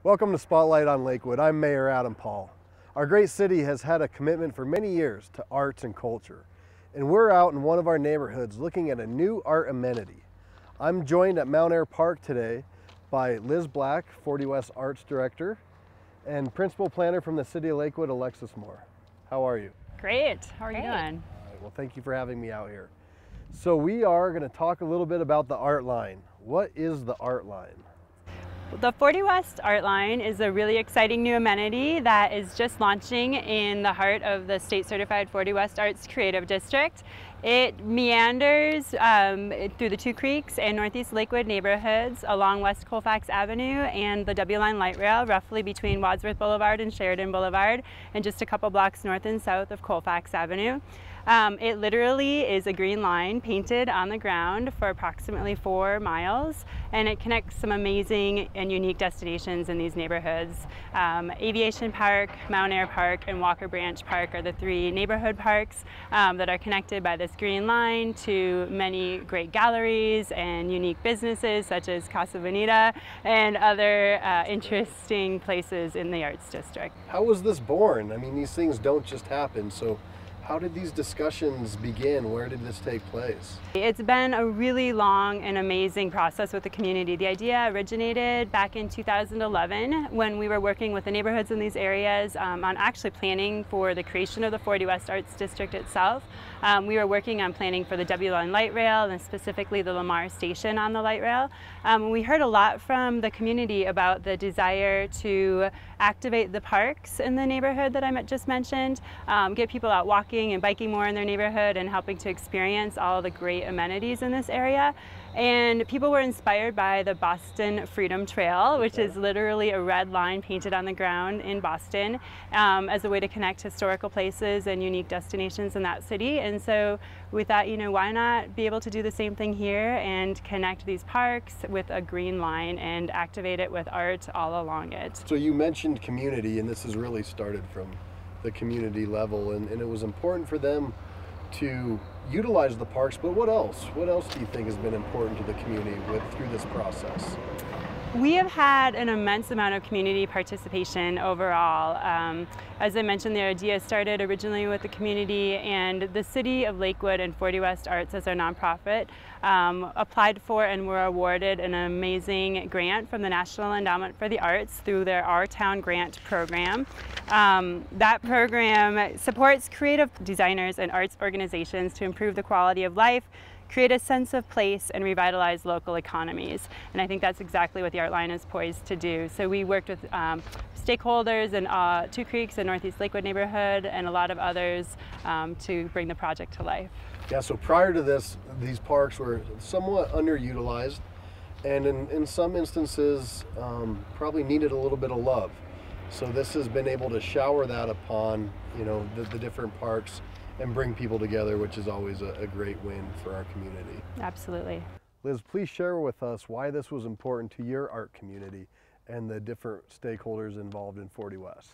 Welcome to Spotlight on Lakewood. I'm Mayor Adam Paul. Our great city has had a commitment for many years to arts and culture, and we're out in one of our neighborhoods looking at a new art amenity. I'm joined at Mount Air Park today by Liz Black, 40 West Arts Director, and Principal Planner from the City of Lakewood, Alexis Moore. How are you? Great. How are you doing? All right, well, thank you for having me out here. So we are going to talk a little bit about the ArtLine. What is the ArtLine? The 40 West ArtLine is a really exciting new amenity that is just launching in the heart of the state certified 40 West Arts Creative District. It meanders through the Two Creeks and Northeast Lakewood neighborhoods along West Colfax Avenue and the W Line light rail, roughly between Wadsworth Boulevard and Sheridan Boulevard, and just a couple blocks north and south of Colfax Avenue. It literally is a green line painted on the ground for approximately 4 miles, and it connects some amazing and unique destinations in these neighborhoods. Aviation Park, Mount Air Park, and Walker Branch Park are the 3 neighborhood parks that are connected by this green line to many great galleries and unique businesses such as Casa Bonita and other interesting places in the Arts District. How was this born? I mean, these things don't just happen, so how did these discussions begin? Where did this take place? It's been a really long and amazing process with the community. The idea originated back in 2011 when we were working with the neighborhoods in these areas on actually planning for the creation of the 40 West Arts District itself. We were working on planning for the W Line light rail and specifically the Lamar station on the light rail. We heard a lot from the community about the desire to activate the parks in the neighborhood that I just mentioned, get people out walking and biking more in their neighborhood and helping to experience all the great amenities in this area. And people were inspired by the Boston Freedom Trail, which is literally a red line painted on the ground in Boston as a way to connect historical places and unique destinations in that city. And so we thought, you know, why not be able to do the same thing here and connect these parks with a green line and activate it with art all along it. So you mentioned community, and this has really started from the community level, and it was important for them to utilize the parks, but what else? What else do you think has been important to the community through this process? We have had an immense amount of community participation overall. As I mentioned, the idea started originally with the community, and the City of Lakewood and 40 West Arts as our nonprofit applied for and were awarded an amazing grant from the National Endowment for the Arts through their Our Town Grant program. That program supports creative designers and arts organizations to improve the quality of life, create a sense of place, and revitalize local economies. And I think that's exactly what the ArtLine is poised to do. So we worked with stakeholders in Two Creeks and Northeast Lakewood neighborhood and a lot of others to bring the project to life. Yeah, so prior to this, these parks were somewhat underutilized, and in some instances probably needed a little bit of love. So this has been able to shower that upon, you know, the different parks and bring people together, which is always a great win for our community. Absolutely. Liz, please share with us why this was important to your art community and the different stakeholders involved in 40 West.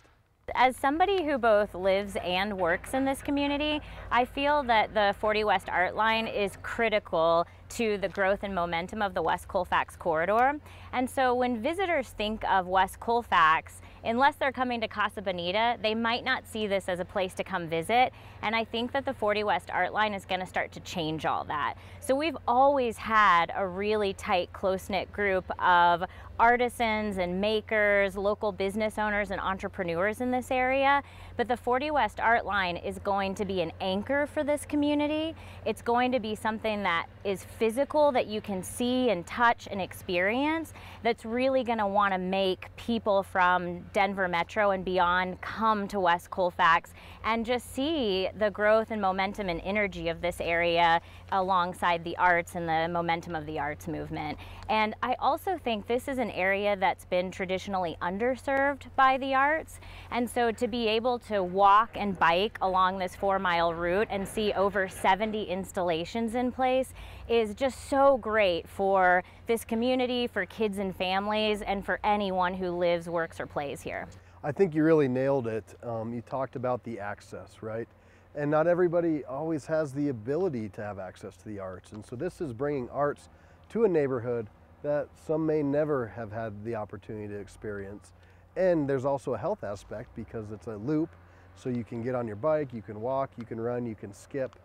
As somebody who both lives and works in this community, I feel that the 40 West ArtLine is critical to the growth and momentum of the West Colfax corridor. And so when visitors think of West Colfax, unless they're coming to Casa Bonita, they might not see this as a place to come visit. And I think that the 40 West ArtLine is going to start to change all that. So we've always had a really tight, close-knit group of artisans and makers, local business owners and entrepreneurs in this area. But the 40 West ArtLine is going to be an anchor for this community. It's going to be something that is physical, that you can see and touch and experience, that's really going to want to make people from Denver Metro and beyond come to West Colfax and just see the growth and momentum and energy of this area alongside the arts and the momentum of the arts movement. And I also think this is an area that's been traditionally underserved by the arts. And so to be able to walk and bike along this 4-mile route and see over 70 installations in place is just so great for this community, for kids and families, and for anyone who lives, works, or plays here. I think you really nailed it. You talked about the access, right? And not everybody always has the ability to have access to the arts. And so this is bringing arts to a neighborhood that some may never have had the opportunity to experience. And there's also a health aspect because it's a loop, so you can get on your bike, you can walk, you can run, you can skip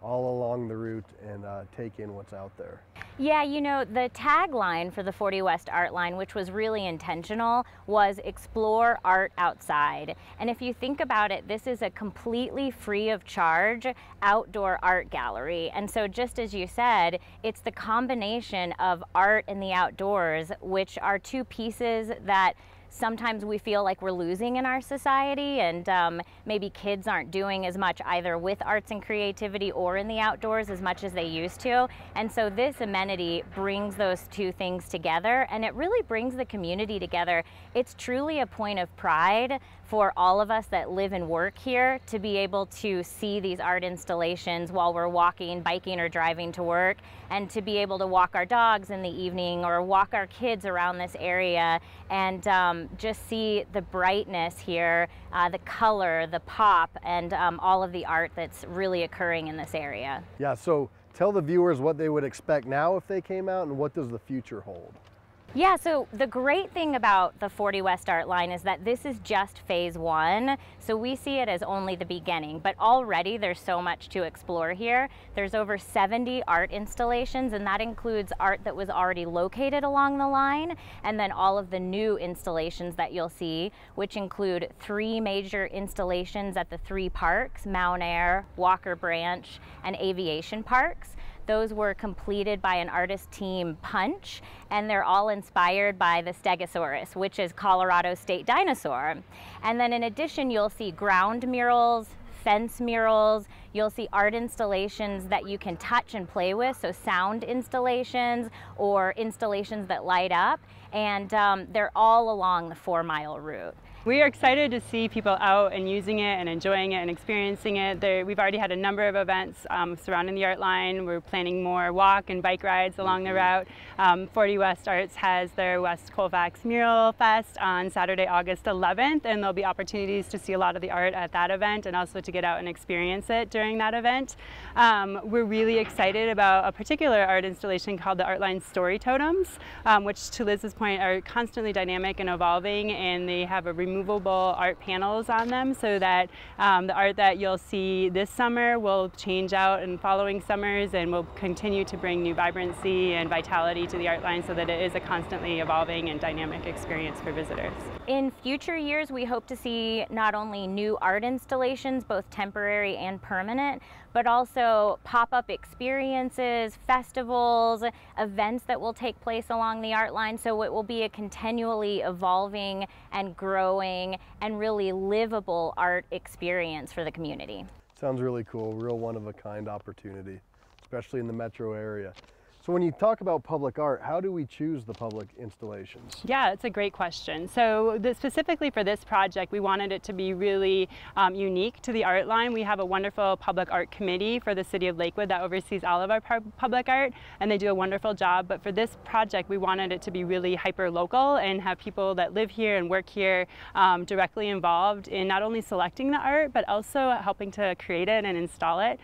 all along the route and take in what's out there. Yeah, you know, the tagline for the 40 West ArtLine, which was really intentional, was explore art outside. And if you think about it, this is a completely free of charge outdoor art gallery. And so just as you said, it's the combination of art and the outdoors, which are two pieces that sometimes we feel like we're losing in our society, and maybe kids aren't doing as much either with arts and creativity or in the outdoors as much as they used to. And so this amenity brings those two things together, and it really brings the community together. It's truly a point of pride for all of us that live and work here to be able to see these art installations while we're walking, biking, or driving to work, and to be able to walk our dogs in the evening or walk our kids around this area and just see the brightness here, the color, the pop, and all of the art that's really occurring in this area. Yeah, so tell the viewers what they would expect now if they came out, and what does the future hold? Yeah, so the great thing about the 40 West ArtLine is that this is just phase one, so we see it as only the beginning, but already there's so much to explore here. There's over 70 art installations, and that includes art that was already located along the line, and then all of the new installations that you'll see, which include 3 major installations at the 3 parks, Mount Air, Walker Branch, and Aviation Parks. Those were completed by an artist team, Punch, and they're all inspired by the Stegosaurus, which is Colorado's state dinosaur. And then in addition, you'll see ground murals, fence murals, you'll see art installations that you can touch and play with, so sound installations or installations that light up, and they're all along the 4-mile route. We are excited to see people out and using it and enjoying it and experiencing it. We've already had a number of events surrounding the ArtLine. We're planning more walk and bike rides along the route. 40 West Arts has their West Colfax Mural Fest on Saturday, August 11th, and there'll be opportunities to see a lot of the art at that event and also to get out and experience it during that event. We're really excited about a particular art installation called the ArtLine Story Totems, which, to Liz's point, are constantly dynamic and evolving, and they have a removable art panels on them, so that the art that you'll see this summer will change out in following summers and will continue to bring new vibrancy and vitality to the ArtLine, so that it is a constantly evolving and dynamic experience for visitors. In future years, we hope to see not only new art installations, both temporary and permanent, but also pop-up experiences, festivals, events that will take place along the ArtLine. So it will be a continually evolving and growing and really livable art experience for the community. Sounds really cool, real one-of-a-kind opportunity, especially in the metro area. So when you talk about public art, how do we choose the public installations? Yeah, it's a great question. So specifically for this project, we wanted it to be really unique to the ArtLine. We have a wonderful public art committee for the city of Lakewood that oversees all of our public art, and they do a wonderful job. But for this project, we wanted it to be really hyper-local and have people that live here and work here directly involved in not only selecting the art, but also helping to create it and install it.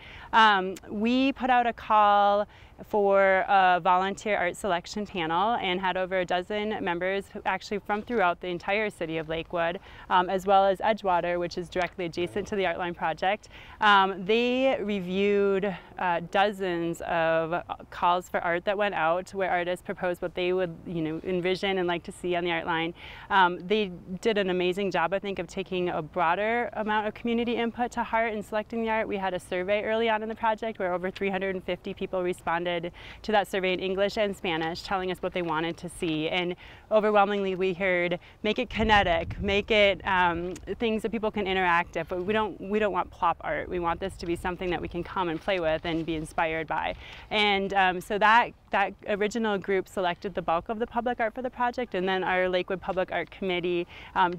We put out a call for a volunteer art selection panel and had over a dozen members actually from throughout the entire city of Lakewood, as well as Edgewater, which is directly adjacent to the ArtLine project. They reviewed dozens of calls for art that went out where artists proposed what they would envision and like to see on the ArtLine. They did an amazing job, I think, of taking a broader amount of community input to heart in selecting the art. We had a survey early on in the project where over 350 people responded to that survey in English and Spanish, telling us what they wanted to see. And overwhelmingly we heard, make it kinetic, make it things that people can interact with. But we don't want plop art. We want this to be something that we can come and play with and be inspired by. And so that original group selected the bulk of the public art for the project, and then our Lakewood Public Art Committee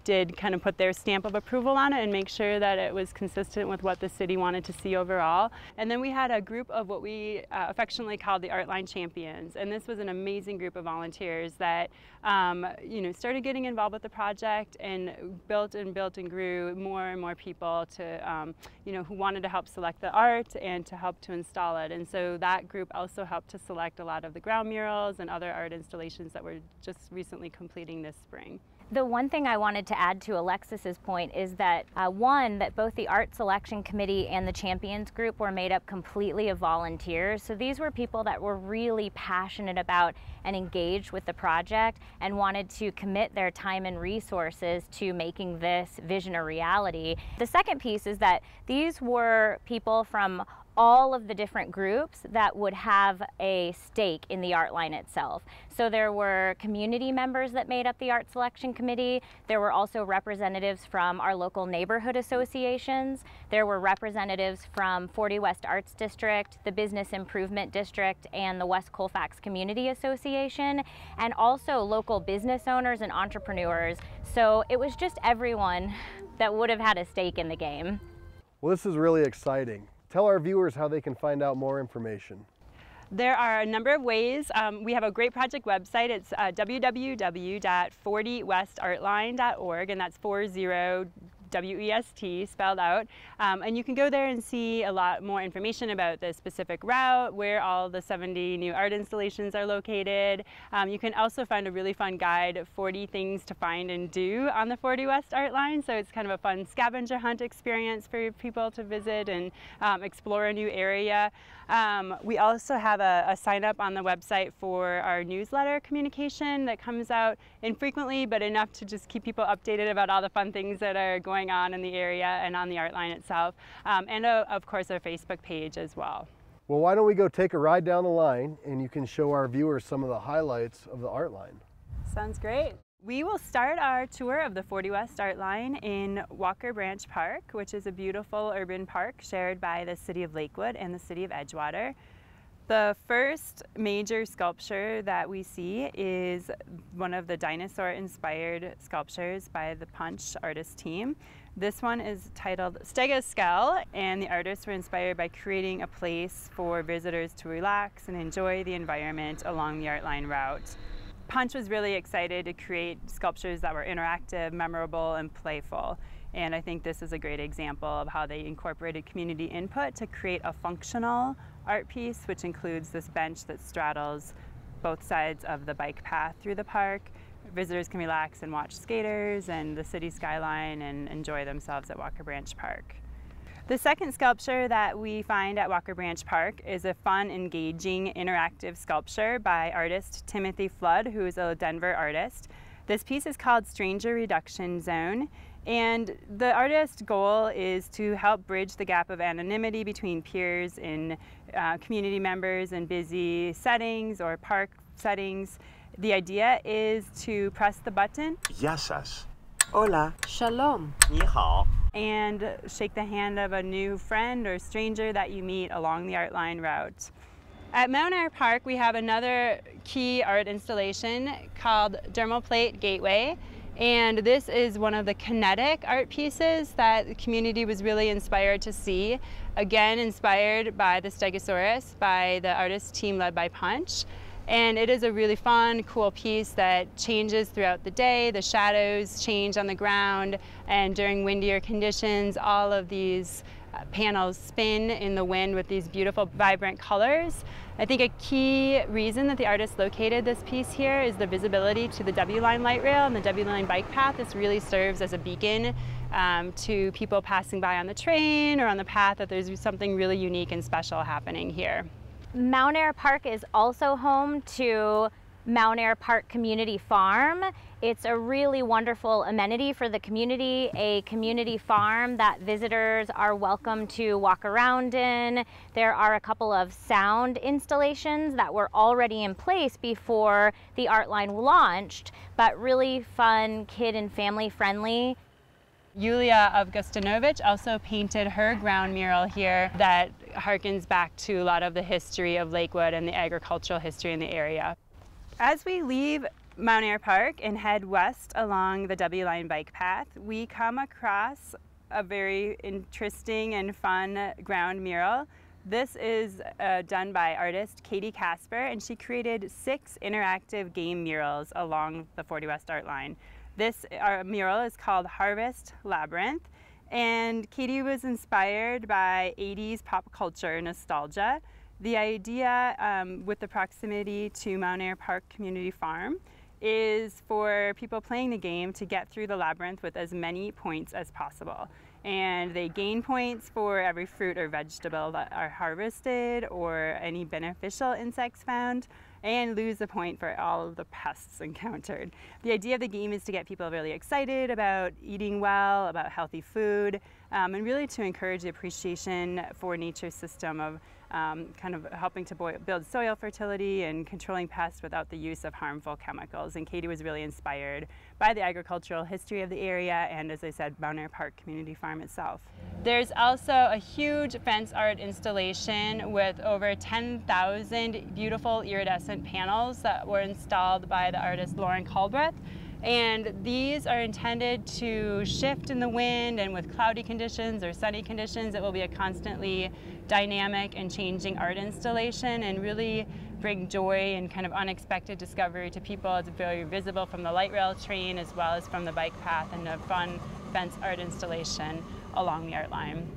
did kind of put their stamp of approval on it and make sure that it was consistent with what the city wanted to see overall. And then we had a group of what we affectionately called the ArtLine champions. And this was an amazing group of volunteers that started getting involved with the project and built and grew more and more people to who wanted to help select the art and to help to install it. And so that group also helped to select a lot of the ground murals and other art installations that we're just recently completing this spring. The one thing I wanted to add to Alexis's point is that that both the Art Selection Committee and the Champions Group were made up completely of volunteers. So these were people that were really passionate about and engaged with the project and wanted to commit their time and resources to making this vision a reality. The second piece is that these were people from all of the different groups that would have a stake in the ArtLine itself. So there were community members that made up the Art Selection Committee. There were also representatives from our local neighborhood associations. There were representatives from 40 West Arts District, the Business Improvement District, and the West Colfax Community Association, and also local business owners and entrepreneurs. So it was just everyone that would have had a stake in the game. Well, this is really exciting. Tell our viewers how they can find out more information. There are a number of ways. We have a great project website. It's www.40westartline.org, and that's 40 W-E-S-T spelled out. And you can go there and see a lot more information about the specific route, where all the 70 new art installations are located. You can also find a really fun guide, 40 things to find and do on the 40 West Art Line. So it's kind of a fun scavenger hunt experience for people to visit and explore a new area. We also have a sign up on the website for our newsletter communication that comes out infrequently, but enough to just keep people updated about all the fun things that are going on in the area and on the ArtLine itself, and of course our Facebook page as well. Well, why don't we go take a ride down the line and you can show our viewers some of the highlights of the ArtLine. Sounds great. We will start our tour of the 40 West ArtLine in Walker Branch Park, which is a beautiful urban park shared by the city of Lakewood and the city of Edgewater. The first major sculpture that we see is one of the dinosaur-inspired sculptures by the Punch artist team. This one is titled Stegoskell, and the artists were inspired by creating a place for visitors to relax and enjoy the environment along the ArtLine route. Punch was really excited to create sculptures that were interactive, memorable, and playful. And I think this is a great example of how they incorporated community input to create a functional art piece, which includes this bench that straddles both sides of the bike path through the park. Visitors can relax and watch skaters and the city skyline and enjoy themselves at Walker Branch Park. The second sculpture that we find at Walker Branch Park is a fun, engaging, interactive sculpture by artist Timothy Flood, who is a Denver artist. This piece is called Stranger Reduction Zone, and the artist's goal is to help bridge the gap of anonymity between peers and community members in busy settings or park settings. The idea is to press the button. Yasas. Hola. Shalom. Ni hao. And shake the hand of a new friend or stranger that you meet along the ArtLine route. At Mount Air Park, we have another key art installation called Dermal Plate Gateway. And this is one of the kinetic art pieces that the community was really inspired to see. Again, inspired by the Stegosaurus by the artist team led by Punch. And it is a really fun, cool piece that changes throughout the day. The shadows change on the ground, and during windier conditions, all of these panels spin in the wind with these beautiful, vibrant colors. I think a key reason that the artist located this piece here is the visibility to the W-Line light rail and the W-Line bike path. This really serves as a beacon to people passing by on the train or on the path that there's something really unique and special happening here. Mount Air Park is also home to Mount Air Park Community Farm. It's a really wonderful amenity for the community, a community farm that visitors are welcome to walk around in. There are a couple of sound installations that were already in place before the ArtLine launched, but really fun, kid and family friendly. Yulia Avgustinovich also painted her ground mural here that harkens back to a lot of the history of Lakewood and the agricultural history in the area. As we leave Mount Air Park and head west along the W-Line bike path, we come across a very interesting and fun ground mural This is done by artist Katie Casper, and she created 6 interactive game murals along the 40 West Art Line. This mural is called Harvest Labyrinth, and Katie was inspired by 80s pop culture nostalgia. The idea with the proximity to Mount Ayr Park Community Farm is for people playing the game to get through the labyrinth with as many points as possible. And they gain points for every fruit or vegetable that are harvested or any beneficial insects found, and lose a point for all of the pests encountered. The idea of the game is to get people really excited about eating well, about healthy food, and really to encourage the appreciation for nature's system of kind of helping to build soil fertility and controlling pests without the use of harmful chemicals. And Katie was really inspired by the agricultural history of the area and, as I said, Mount Ayr Park Community Farm itself. There's also a huge fence art installation with over 10,000 beautiful iridescent panels that were installed by the artist Lauren Culbreth. And these are intended to shift in the wind, and with cloudy conditions or sunny conditions, it will be a constantly dynamic and changing art installation and really bring joy and kind of unexpected discovery to people. It's very visible from the light rail train as well as from the bike path, and a fun fence art installation along the art line.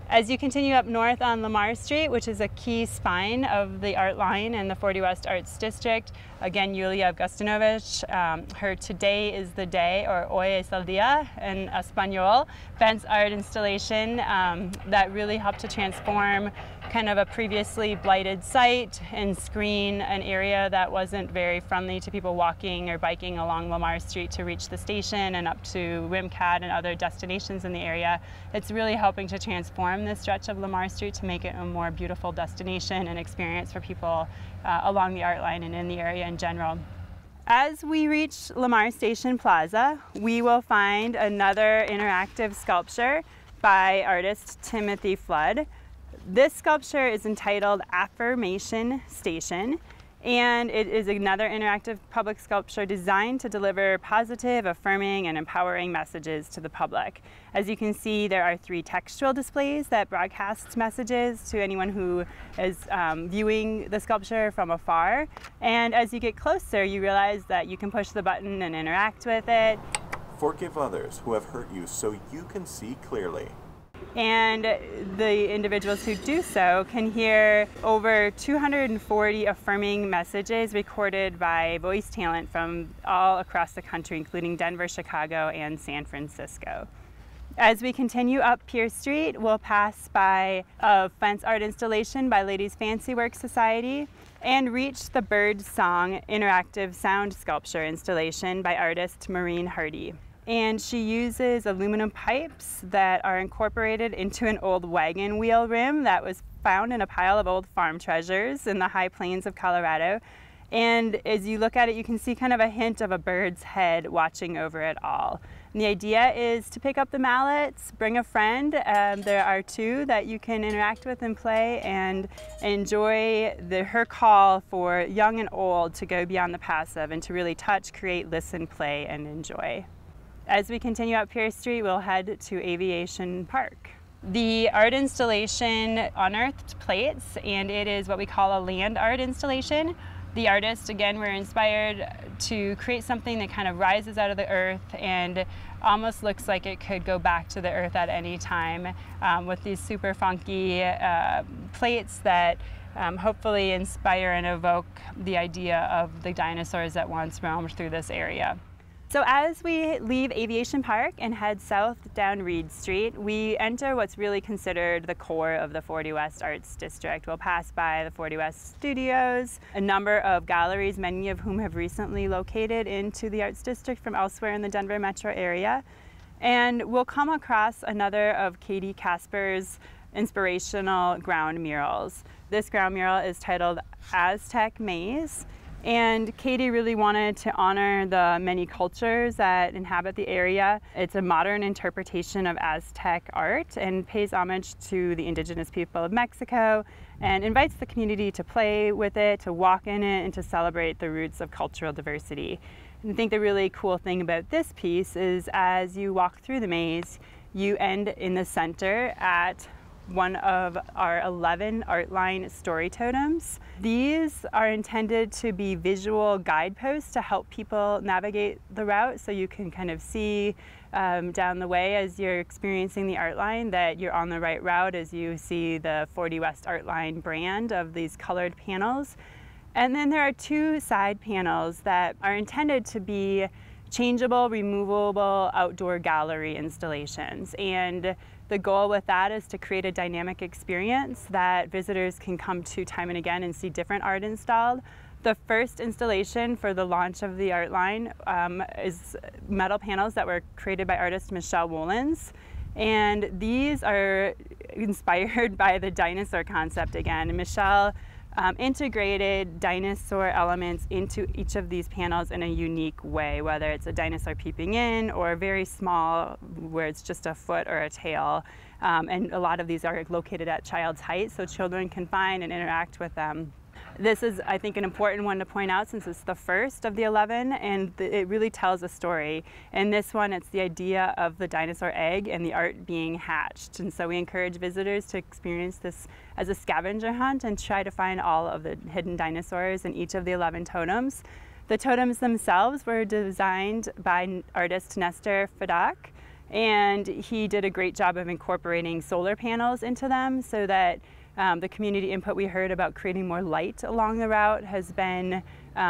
As you continue up north on Lamar Street, which is a key spine of the art line and the 40 West Arts District, again, Yulia Avgustinovich, her Today is the Day, or Hoy es el Día in Espanol, fence art installation that really helped to transform kind of a previously blighted site and screen an area that wasn't very friendly to people walking or biking along Lamar Street to reach the station and up to Wimcat and other destinations in the area. It's really helping to transform this stretch of Lamar Street to make it a more beautiful destination and experience for people along the art line and in the area in general. As we reach Lamar Station Plaza, we will find another interactive sculpture by artist Timothy Flood. This sculpture is entitled Affirmation Station, and it is another interactive public sculpture designed to deliver positive, affirming, and empowering messages to the public. As you can see, there are 3 textual displays that broadcast messages to anyone who is viewing the sculpture from afar. And as you get closer, you realize that you can push the button and interact with it. Forgive others who have hurt you so you can see clearly. And the individuals who do so can hear over 240 affirming messages recorded by voice talent from all across the country, including Denver, Chicago, and San Francisco. As we continue up Pierce Street, we'll pass by a fence art installation by Ladies Fancy Work Society and reach the Bird Song interactive sound sculpture installation by artist Maureen Hardy. And she uses aluminum pipes that are incorporated into an old wagon wheel rim that was found in a pile of old farm treasures in the high plains of Colorado. And as you look at it, you can see kind of a hint of a bird's head watching over it all. And the idea is to pick up the mallets, bring a friend. There are 2 that you can interact with and play, and enjoy her call for young and old to go beyond the passive and to really touch, create, listen, play, and enjoy. As we continue up Pierce Street, we'll head to Aviation Park. The art installation unearthed plates, and it is what we call a land art installation. The artists, again, were inspired to create something that kind of rises out of the earth and almost looks like it could go back to the earth at any time, with these super funky plates that hopefully inspire and evoke the idea of the dinosaurs that once roamed through this area. So as we leave Aviation Park and head south down Reed Street, we enter what's really considered the core of the 40 West Arts District. We'll pass by the 40 West Studios, a number of galleries, many of whom have recently located into the Arts District from elsewhere in the Denver metro area. And we'll come across another of Katie Casper's inspirational ground murals. This ground mural is titled Aztec Maze. And Katie really wanted to honor the many cultures that inhabit the area. It's a modern interpretation of Aztec art and pays homage to the indigenous people of Mexico and invites the community to play with it, to walk in it, and to celebrate the roots of cultural diversity. And I think the really cool thing about this piece is as you walk through the maze, you end in the center at one of our 11 ArtLine story totems. These are intended to be visual guideposts to help people navigate the route, so you can kind of see down the way as you're experiencing the ArtLine that you're on the right route as you see the 40 West ArtLine brand of these colored panels. And then there are two side panels that are intended to be changeable, removable outdoor gallery installations. And the goal with that is to create a dynamic experience that visitors can come to time and again and see different art installed. The first installation for the launch of the ArtLine is metal panels that were created by artist Michelle Woolens. And these are inspired by the dinosaur concept again. And Michelle integrated dinosaur elements into each of these panels in a unique way, whether it's a dinosaur peeping in or very small where it's just a foot or a tail. And a lot of these are located at child's height so children can find and interact with them. This is, I think, an important one to point out since it's the first of the 11 and it really tells a story. In this one, it's the idea of the dinosaur egg and the art being hatched. And so we encourage visitors to experience this as a scavenger hunt and try to find all of the hidden dinosaurs in each of the 11 totems. The totems themselves were designed by artist Nestor Fadak, and he did a great job of incorporating solar panels into them so that the community input we heard about creating more light along the route has been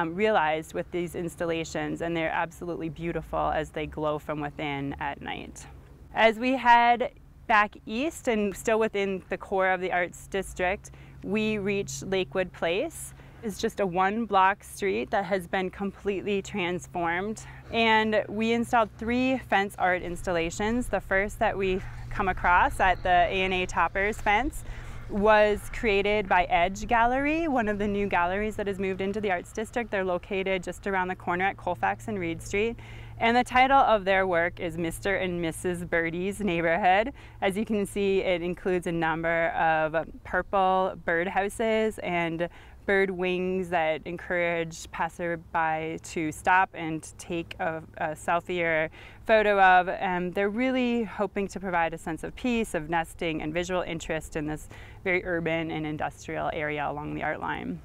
realized with these installations, and they're absolutely beautiful as they glow from within at night. As we head back east and still within the core of the Arts District, we reach Lakewood Place. It's just a one-block street that has been completely transformed. And we installed 3 fence art installations. The first that we come across at the A&A Toppers fence was created by Edge Gallery, one of the new galleries that has moved into the Arts District. They're located just around the corner at Colfax and Reed Street. And the title of their work is Mr. and Mrs. Birdie's Neighborhood. As you can see, it includes a number of purple birdhouses and bird wings that encourage passerby to stop and take a selfie or photo of. And they're really hoping to provide a sense of peace, of nesting, and visual interest in this very urban and industrial area along the ArtLine.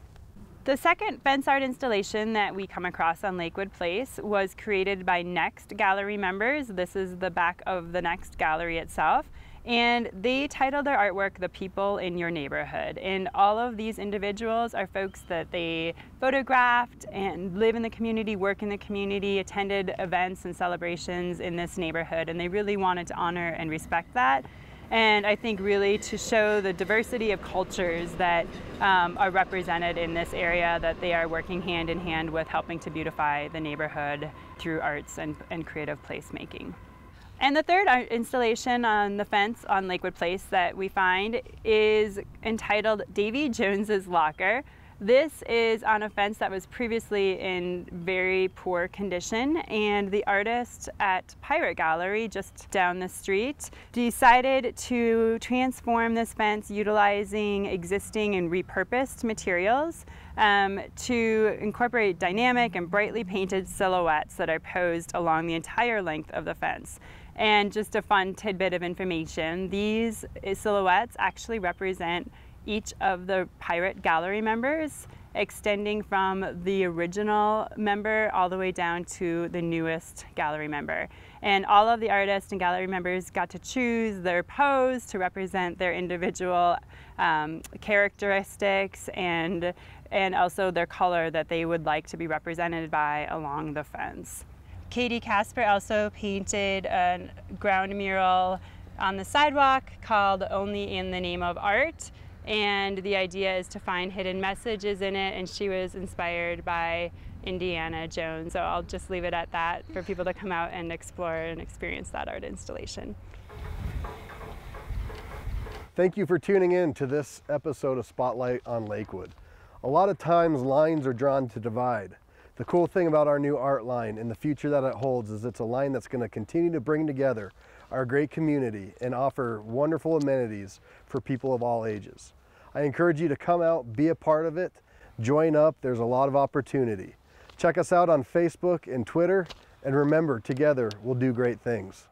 The second fence art installation that we come across on Lakewood Place was created by Next Gallery members. This is the back of the Next Gallery itself. And they titled their artwork, The People in Your Neighborhood. And all of these individuals are folks that they photographed and live in the community, work in the community, attended events and celebrations in this neighborhood. And they really wanted to honor and respect that. And I think really to show the diversity of cultures that are represented in this area, that they are working hand in hand with helping to beautify the neighborhood through arts and creative placemaking. And the third art installation on the fence on Lakewood Place that we find is entitled Davy Jones's Locker. This is on a fence that was previously in very poor condition, and the artist at Pirate Gallery just down the street decided to transform this fence utilizing existing and repurposed materials to incorporate dynamic and brightly painted silhouettes that are posed along the entire length of the fence. And just a fun tidbit of information, these silhouettes actually represent each of the Pirate Gallery members, extending from the original member all the way down to the newest gallery member. And all of the artists and gallery members got to choose their pose to represent their individual characteristics and also their color that they would like to be represented by along the fence. Katie Casper also painted a ground mural on the sidewalk called Only in the Name of Art. And the idea is to find hidden messages in it, and she was inspired by Indiana Jones. So I'll just leave it at that for people to come out and explore and experience that art installation. Thank you for tuning in to this episode of Spotlight on Lakewood. A lot of times lines are drawn to divide. The cool thing about our new ArtLine and the future that it holds is it's a line that's going to continue to bring together our great community and offer wonderful amenities for people of all ages. I encourage you to come out, be a part of it, join up. There's a lot of opportunity. Check us out on Facebook and Twitter, and remember, together we'll do great things.